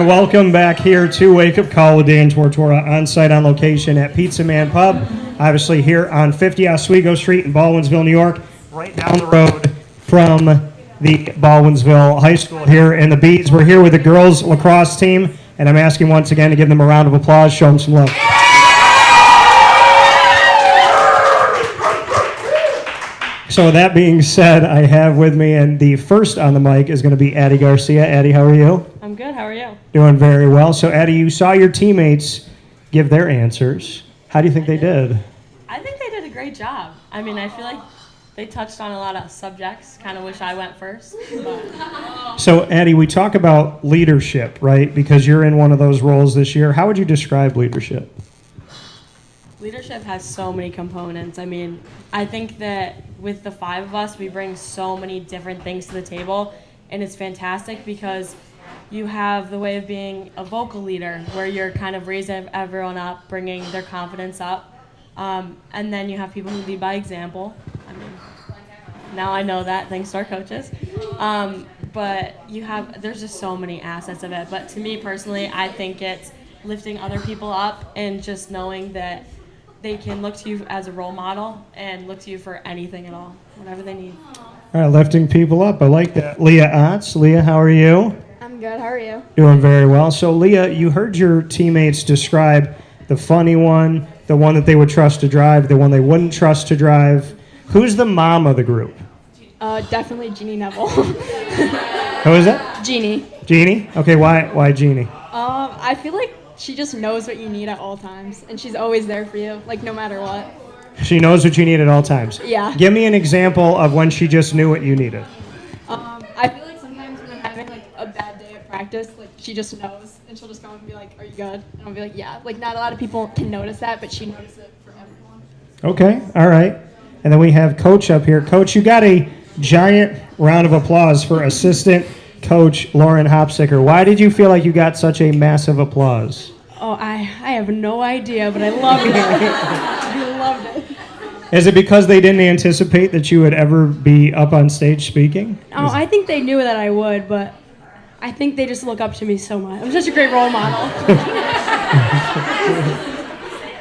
Welcome back here to Wake Up Call with Dan Tortora on site on location at Pizza Man Pub. Obviously here on 50 Oswego Street in Baldwinsville, New York, right down the road from the Baldwinsville High School here in the Bees. We're here with the girls lacrosse team, and I'm asking once again to give them a round of applause, show them some love. So with that being said, I have with me, and the first on the mic is going to be Addy Garcia. Addy, how are you? I'm good. How are you? Doing very well. So, Addy, you saw your teammates give their answers. How do you think they did? I think they did a great job. I mean, I feel like they touched on a lot of subjects. Kind of wish I went first. But. So, Addy, we talk about leadership, right? Because you're in one of those roles this year. How would you describe leadership? Leadership has so many components. I mean, I think that with the five of us, we bring so many different things to the table, and it's fantastic because you have the way of being a vocal leader where you're kind of raising everyone up, bringing their confidence up, and then you have people who lead by example. I mean, now I know that thanks to our coaches. But there's just so many assets of it. But to me personally, I think it's lifting other people up and just knowing that they can look to you as a role model and look to you for anything at all, whatever they need. All right, lifting people up. I like that. Lea Otts. Lea, how are you? I'm good. How are you? Doing very well. So, Lea, you heard your teammates describe the funny one, the one that they would trust to drive, the one they wouldn't trust to drive. Who's the mom of the group? Definitely Jeannie Neville. Who is it? Jeannie. Jeannie? Okay, why Jeannie? I feel like she just knows what you need at all times, and she's always there for you, like no matter what. She knows what you need at all times. Yeah. Give me an example of when she just knew what you needed. I feel like sometimes when I'm having like a bad day at practice, like she just knows, and she'll just come and be like, "Are you good?" And I'll be like, "Yeah." Like not a lot of people can notice that, but she notices it for everyone. Okay, all right. And then we have Coach up here. Coach, you got a giant round of applause for assistant coach Lauren Hopsicker. Why did you feel like you got such a massive applause? Oh, I have no idea, but I loved it. I loved it. Is it because they didn't anticipate that you would ever be up on stage speaking? Oh, I think they knew that I would, but I think they just look up to me so much. I'm such a great role model.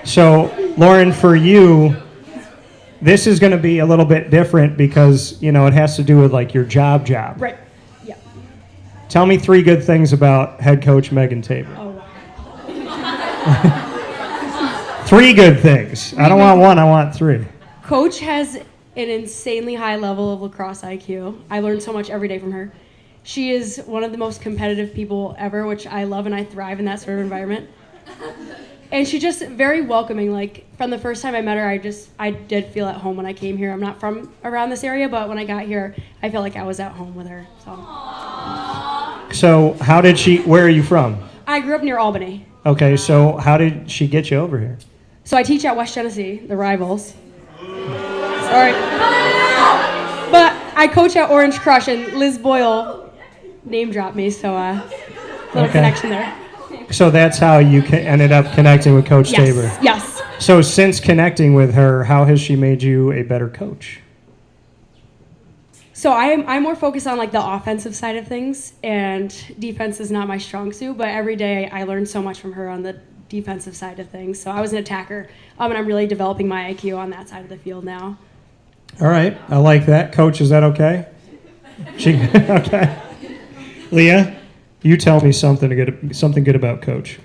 So, Lauren, for you, this is going to be a little bit different because, you know, it has to do with like your job. Right. Yeah. Tell me 3 good things about head coach Megan Tabor. Oh, wow. 3 good things. I don't want 1, I want 3. Coach has an insanely high level of lacrosse IQ. I learn so much every day from her. She is one of the most competitive people ever, which I love, and I thrive in that sort of environment. And she's just very welcoming. Like, from the first time I met her, I did feel at home when I came here. I'm not from around this area, but when I got here, I felt like I was at home with her. So where are you from? I grew up near Albany. Okay, so how did she get you over here? So I teach at West Genesee, the rivals. Sorry. But I coach at Orange Crush, and Liz Boyle name dropped me, so little connection there. So that's how you ended up connecting with Coach Tabor. Yes. So since connecting with her, how has she made you a better coach? So I'm more focused on like the offensive side of things, and defense is not my strong suit, but every day I learn so much from her on the defensive side of things. So I was an attacker, and I'm really developing my IQ on that side of the field now. All right, I like that. Coach, is that okay? Okay. Lea, you tell me something good about Coach.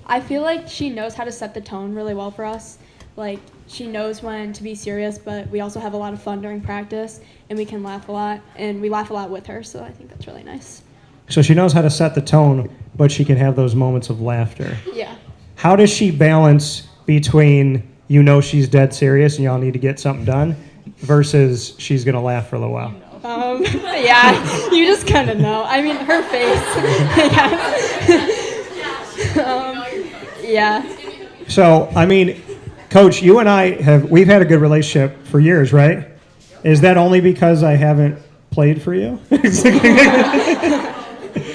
I feel like she knows how to set the tone really well for us. Like, she knows when to be serious, but we also have a lot of fun during practice, and we can laugh a lot, and we laugh a lot with her, so I think that's really nice. So she knows how to set the tone, but she can have those moments of laughter. Yeah. How does she balance between, you know, she's dead serious and y'all need to get something done, versus she's going to laugh for a little while? Yeah, you just kind of know. I mean, her face. Yeah. So, I mean, Coach, you and we've had a good relationship for years, right? Is that only because I haven't played for you?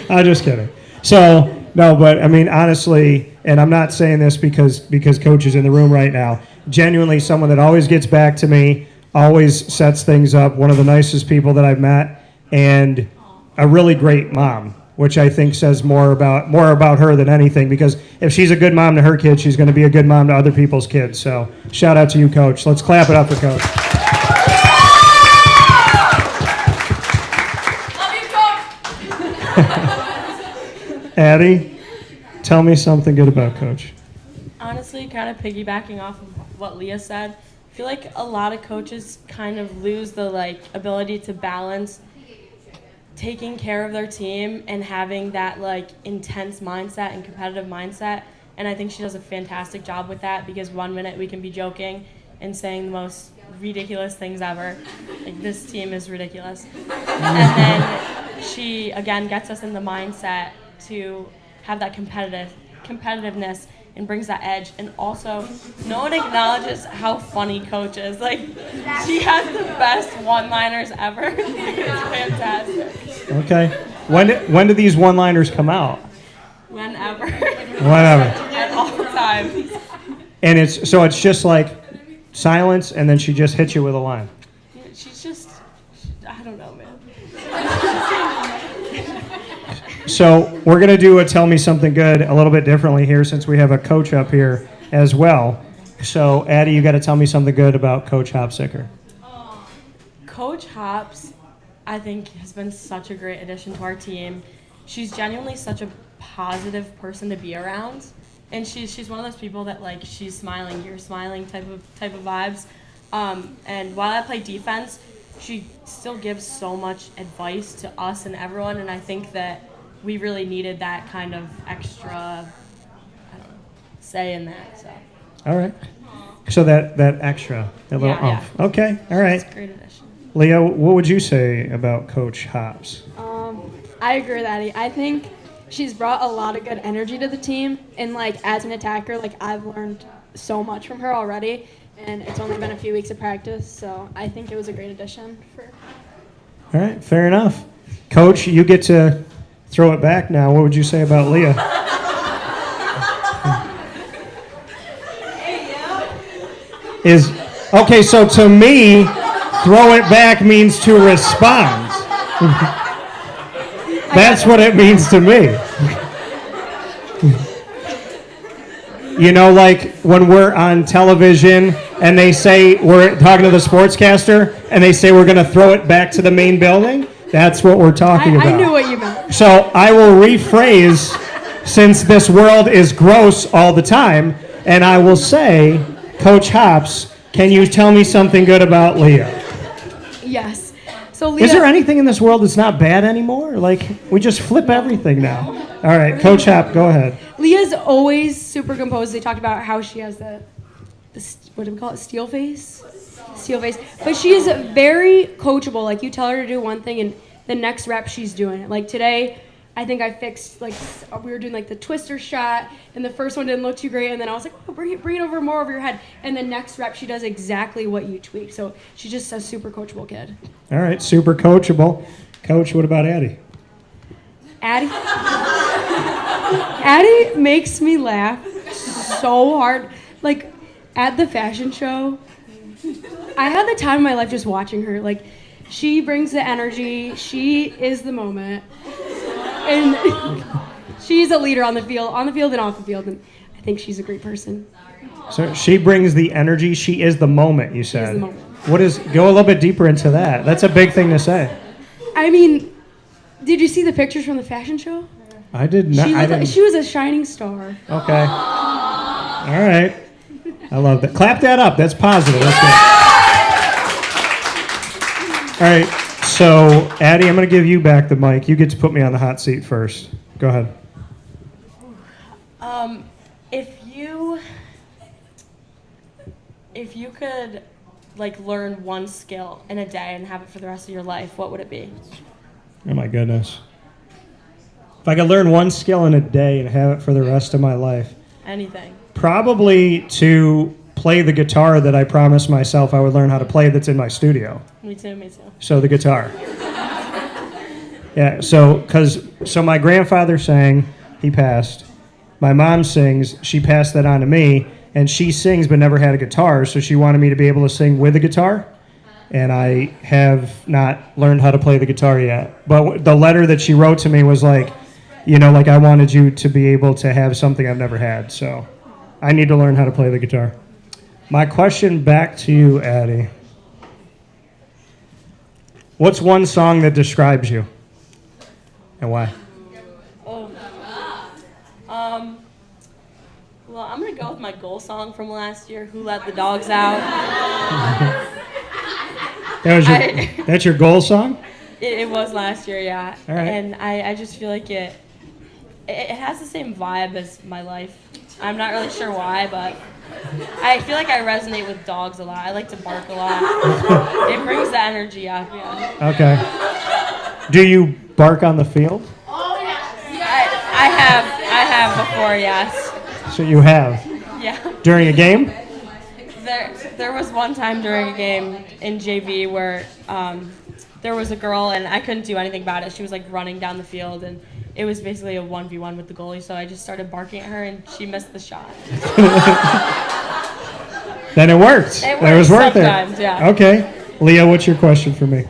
I'm just kidding. So, no, but I mean, honestly, and I'm not saying this because Coach is in the room right now, genuinely someone that always gets back to me, always sets things up, one of the nicest people that I've met, and a really great mom, which I think says more about her than anything, because if she's a good mom to her kids, she's going to be a good mom to other people's kids. So shout out to you, Coach. Let's clap it up for Coach. Addy, tell me something good about Coach. Honestly, kind of piggybacking off of what Lea said, I feel like a lot of coaches kind of lose the ability to balance taking care of their team and having that intense mindset and competitive mindset. And I think she does a fantastic job with that, because 1 minute we can be joking and saying the most ridiculous things ever, like this team is ridiculous, and then she again gets us in the mindset to have that competitiveness and brings that edge. And also, no one acknowledges how funny Coach is. She has the best one-liners ever. It's fantastic. Okay. When do these one-liners come out? Whenever. At all times. And it's just like silence, and then she just hits you with a line. She's just, I don't know, man. So we're going to do a Tell Me Something Good a little bit differently here, since we have a coach up here as well. So, Addy, you got to tell me something good about Coach Hopsicker. Coach Hops, I think, has been such a great addition to our team. She's genuinely such a positive person to be around. And she's one of those people that, she's smiling, you're smiling type of vibes. And while I play defense, she still gives so much advice to us and everyone, and I think that we really needed that kind of extra, say in that. So. All right. So that extra, that little oomph. Yeah. Okay. All right. It's a great addition. Lea, what would you say about Coach Hops? I agree with Addy. I think she's brought a lot of good energy to the team, and as an attacker, I've learned so much from her already, and it's only been a few weeks of practice, so I think it was a great addition for. All right. Fair enough. Coach, you get to throw it back now. What would you say about Lea? Okay, so to me, throw it back means to respond. That's what it means to me. When we're on television and they say we're talking to the sportscaster and they say we're going to throw it back to the main building, that's what we're talking about. I knew what you meant. So I will rephrase, since this world is gross all the time, and I will say, Coach Hops, can you tell me something good about Lea? Yes. So Lea, is there anything in this world that's not bad anymore? We just flip everything now. All right, Coach Hop, go ahead. Leah's always super composed. They talked about how she has the what do we call it? Steel face. But she is very coachable. You tell her to do one thing, and the next rep she's doing it. Today, I think I fixed, we were doing the twister shot, and the first one didn't look too great, and then I was like, oh, bring it over more over your head. And the next rep, she does exactly what you tweak. So she's just a super coachable kid. All right, super coachable. Coach, what about Addy? Addy makes me laugh so hard. At the fashion show, I had the time of my life just watching her. She brings the energy. She is the moment. And she's a leader on the field and off the field. And I think she's a great person. So she brings the energy. She is the moment, you said. She is the moment. Go a little bit deeper into that. That's a big thing to say. I mean, did you see the pictures from the fashion show? I did not. She was a shining star. Okay. All right. I love that. Clap that up. That's positive. That's good. All right. So, Addy, I'm going to give you back the mic. You get to put me on the hot seat first. Go ahead. If you could learn one skill in a day and have it for the rest of your life, what would it be? Oh my goodness. If I could learn one skill in a day and have it for the rest of my life. Anything. Probably to play the guitar that I promised myself I would learn how to play, that's in my studio. Me too. So the guitar. Yeah, so my grandfather sang, he passed. My mom sings, she passed that on to me, and she sings but never had a guitar, so she wanted me to be able to sing with a guitar. And I have not learned how to play the guitar yet. But the letter that she wrote to me was like I wanted you to be able to have something I've never had. So I need to learn how to play the guitar. My question back to you, Addy. What's one song that describes you and why? Well, I'm going to go with my goal song from last year, Who Let the Dogs Out. That's your goal song? It was last year, yeah. All right. And I just feel like it has the same vibe as my life. I'm not really sure why, but I feel like I resonate with dogs a lot. I like to bark a lot. It brings the energy up, yeah. Okay. Do you bark on the field? I have before, yes. So you have? Yeah. During a game? There was one time during a game in JV where there was a girl and I couldn't do anything about it. She was like running down the field and it was basically a 1v1 with the goalie, so I just started barking at her and she missed the shot. Then it worked. It was worth sometimes, it. Yeah. Okay. Lea, what's your question for me?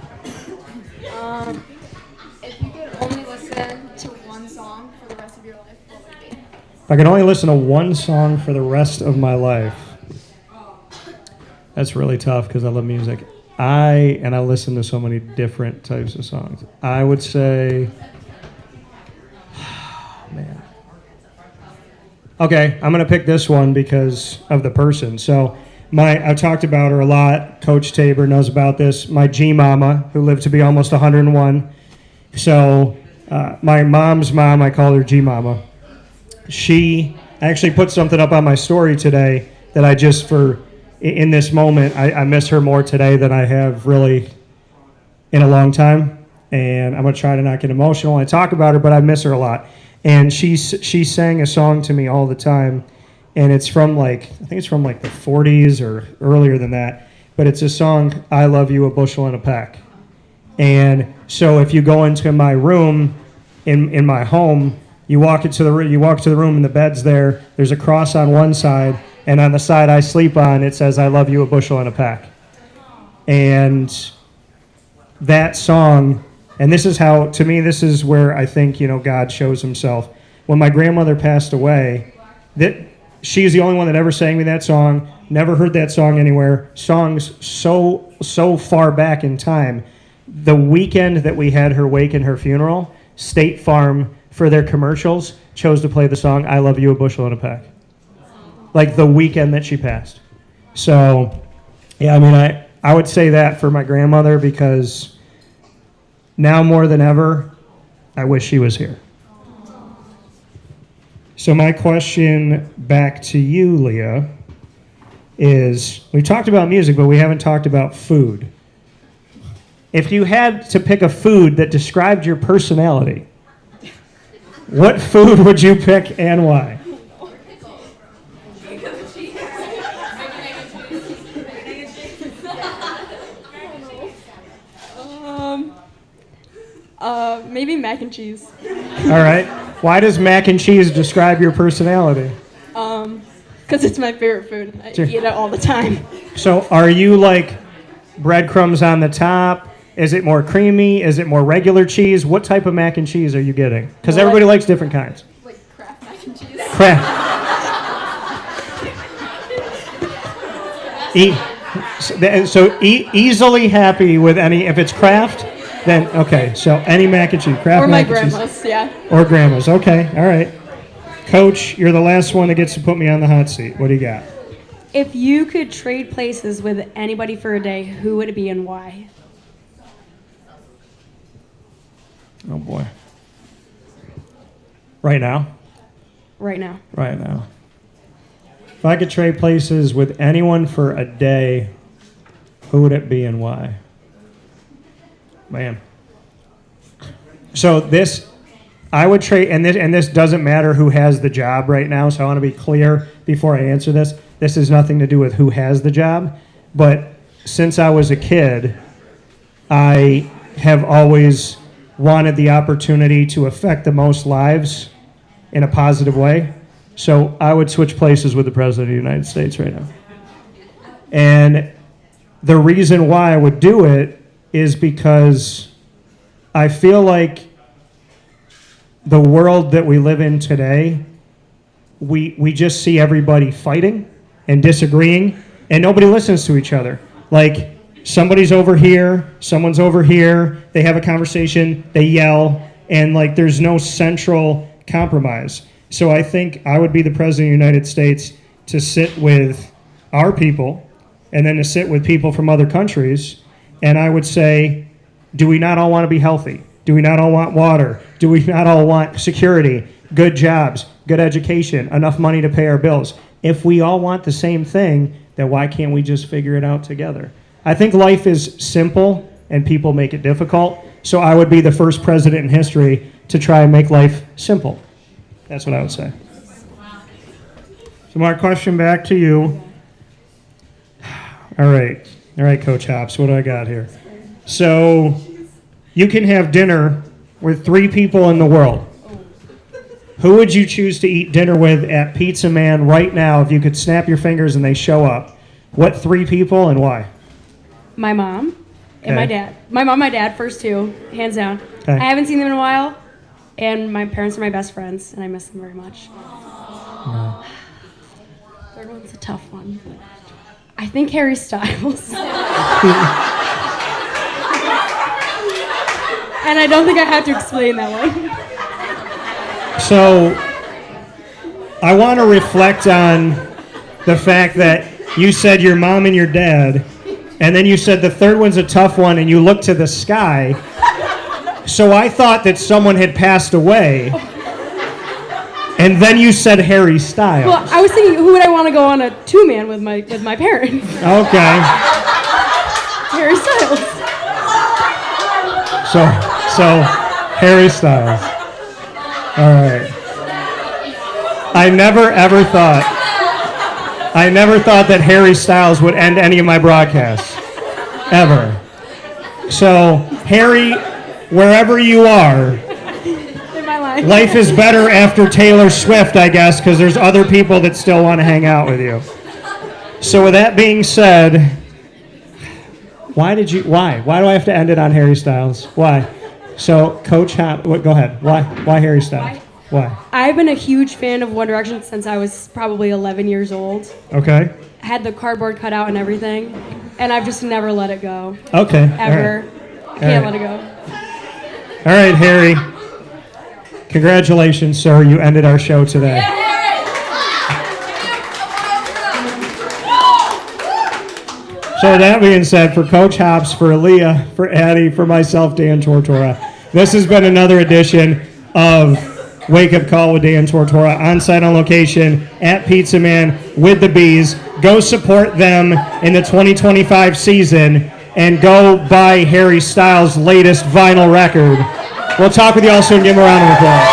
If you could only listen to one song for the rest of your life, what would it be? If I could only listen to one song for the rest of my life, that's really tough because I love music. I listen to so many different types of songs. I would say, man. Okay, I'm going to pick this one because of the person. So I've talked about her a lot. Coach Tabor knows about this. My G mama, who lived to be almost 101. So my mom's mom, I call her G mama. She actually put something up on my story today that I just in this moment, I miss her more today than I have really in a long time. And I'm going to try to not get emotional when I talk about her, but I miss her a lot. And she sang a song to me all the time. And it's from I think it's from the 40s or earlier than that. But it's a song, I Love You, a Bushel and a Peck. And so if you go into my room in my home, you walk to the room and the bed's there. There's a cross on one side. And on the side I sleep on, it says, I love you, a bushel and a peck. And that song, and this is how, to me, this is where I think, God shows himself. When my grandmother passed away, she's the only one that ever sang me that song, never heard that song anywhere. Songs so far back in time. The weekend that we had her wake and her funeral, State Farm, for their commercials, chose to play the song, I Love You, a Bushel and a Peck. Like the weekend that she passed. So, yeah, I mean, I would say that for my grandmother because now more than ever, I wish she was here. So my question back to you, Lea, is we talked about music, but we haven't talked about food. If you had to pick a food that described your personality, what food would you pick and why? Maybe mac and cheese. All right. Why does mac and cheese describe your personality? Because it's my favorite food. I Sure. eat it all the time. So are you like breadcrumbs on the top? Is it more creamy? Is it more regular cheese? What type of mac and cheese are you getting? Because everybody likes different kinds. Like Kraft mac and cheese? Kraft. Easily happy with any, if it's Kraft, then okay, so any mac and cheese, Kraft Or my mac and cheese. grandma's, yeah. Or grandma's, okay, all right. Coach, you're the last one that gets to put me on the hot seat. What do you got? If you could trade places with anybody for a day, who would it be and why? Oh boy. Right now? Right now. Right now. If I could trade places with anyone for a day, who would it be and why? Man. So I would trade, and this doesn't matter who has the job right now, so I want to be clear before I answer this. This has nothing to do with who has the job, but since I was a kid, I have always wanted the opportunity to affect the most lives in a positive way. So I would switch places with the President of the United States right now. And the reason why I would do it is because I feel like the world that we live in today, we just see everybody fighting and disagreeing, and nobody listens to each other. Like, somebody's over here, someone's over here, they have a conversation, they yell, and like there's no central compromise. So I think I would be the president of the United States to sit with our people and then to sit with people from other countries, and I would say, do we not all want to be healthy? Do we not all want water? Do we not all want security, good jobs, good education, enough money to pay our bills? If we all want the same thing, then why can't we just figure it out together? I think life is simple and people make it difficult, so I would be the first president in history to try and make life simple. That's what I would say. So Mark, question back to you. All right, Coach Hops, what do I got here? So you can have dinner with 3 people in the world. Who would you choose to eat dinner with at Pizza Man right now if you could snap your fingers and they show up? What 3 people and why? My mom and my dad. My mom, my dad, first 2, hands down. Okay. I haven't seen them in a while, and my parents are my best friends, and I miss them very much. Third one's a tough one. I think Harry Styles. And I don't think I have to explain that one. So I want to reflect on the fact that you said your mom and your dad, and then you said the third one's a tough one, and you looked to the sky. So I thought that someone had passed away, and then you said Harry Styles. Well, I was thinking, who would I want to go on a 2-man with my parents? Okay. Harry Styles. So Harry Styles. All right. I never thought that Harry Styles would end any of my broadcasts. Ever. So, Harry, wherever you are, In my life. life is better after Taylor Swift, I guess, because there's other people that still want to hang out with you. So with that being said, why? Why do I have to end it on Harry Styles? Why? So, Coach Hop, go ahead. Why Harry Styles? Why? I've been a huge fan of One Direction since I was probably 11 years old. Okay. Had the cardboard cut out and everything, and I've just never let it go. Okay. Ever. I can't let it go. All right, Harry. Congratulations, sir. You ended our show today. So that being said, for Coach Hops, for Lea, for Addy, for myself, Dan Tortora, this has been another edition of Wake Up Call with Dan Tortora, on-site on location at Pizza Man with the Bees. Go support them in the 2025 season and go buy Harry Styles' latest vinyl record. We'll talk with you all soon. Give him a round of applause.